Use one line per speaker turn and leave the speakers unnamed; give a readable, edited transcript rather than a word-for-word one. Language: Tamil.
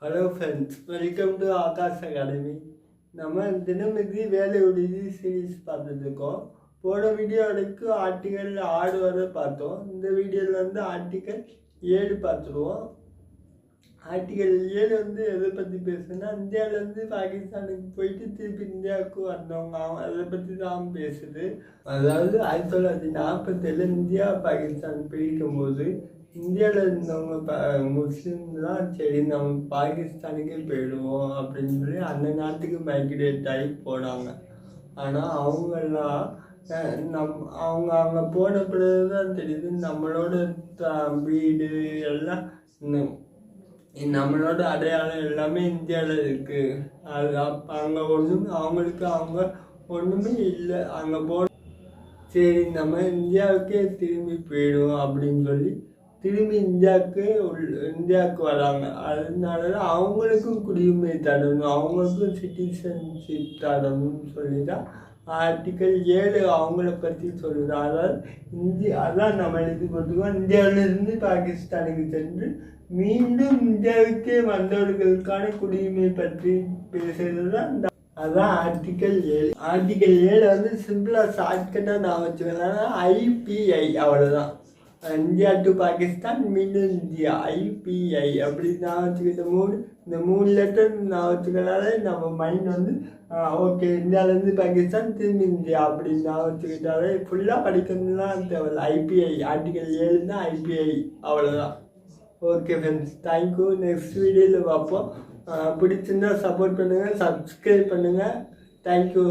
Hello friends, welcome to Akash academy. நம்ம தினமிதி வேலை உறுதி சீரீஸ் பார்த்துட்ருக்கோம். போன வீடியோவுக்கு ஆர்டிகல் 6 வரை பார்த்தோம். இந்த வீடியோவில் வந்து ஆர்டிகல் 7 பார்த்துருவோம். ஆர்டிகல் 7 வந்து எதை பற்றி பேசுனா, இந்தியாவிலேருந்து பாகிஸ்தானுக்கு போயிட்டு திருப்பி இந்தியாவுக்கு வந்தவங்க அதை பற்றி தான் பேசுது. அதாவது 1947 இந்தியா பாகிஸ்தான் பிரிக்கும் போது இந்தியாவில் இருந்தவங்க முஸ்லீம்லாம் சரி நம்ம பாகிஸ்தானுக்கே போயிடுவோம் அப்படின்னு சொல்லி அந்த நாட்டுக்கு மைக்ரேட் ஆகி போனாங்க. ஆனால் அவங்கெல்லாம் அவங்க அங்கே போன பிறகு தான் தெரியுது நம்மளோட வீடு எல்லாம் நம்மளோட அடையாளம் எல்லாமே இந்தியாவில் இருக்குது. அது அங்கே ஒன்றுமே அவங்களுக்கு அவங்க ஒன்றுமே இல்லை. அங்கே சரி நம்ம இந்தியாவுக்கே திரும்பி போயிடுவோம் அப்படின்னு சொல்லி திரும்பி இந்தியாவுக்கு வராங்க. அதனால தான் அவங்களுக்கும் குடியுரிமை தரணும், அவங்களுக்கும் சிட்டிசன்ஷிப் தரணும்னு சொல்லி தான் ஆர்டிக்கல் 7 அவங்கள பற்றி சொல்லுது. அதாவது அதான் நம்ம எழுதி கொடுத்துருக்கோம். இந்தியாவிலிருந்து பாகிஸ்தானுக்கு சென்று மீண்டும் இந்தியாவுக்கே வந்தவர்களுக்கான குடியுரிமை பற்றி பேசுறது தான் அதான் ஆர்டிக்கல் 7. ஆர்டிக்கல் 7 வந்து சிம்பிளாக ஷார்ட்கட்டாக நான் வச்சுக்கிறேன். IPI அவ்வளோதான். இந்தியா டு பாகிஸ்தான் மீண்டும் இந்தியா, IPI அப்படி நான் வச்சுக்கிட்ட இந்த 3 லெட்டர் நான் வச்சுக்கிறனால நம்ம மைண்ட் வந்து ஓகே இந்தியாவிலேருந்து பாகிஸ்தான் திரும்பி இந்தியா அப்படின்னு நான் வச்சுக்கிட்டாலே ஃபுல்லாக படிக்கணும்லாம் தேவையில்ல. IPI ஆர்டிக்கல் 7 தான் IPI அவ்வளோதான். Okay friends, thank you. நெக்ஸ்ட் வீடியோவில் பார்ப்போம். பிடிச்சிருந்தா சப்போர்ட் பண்ணுங்கள், சப்ஸ்கிரைப் பண்ணுங்கள். தேங்க்யூ.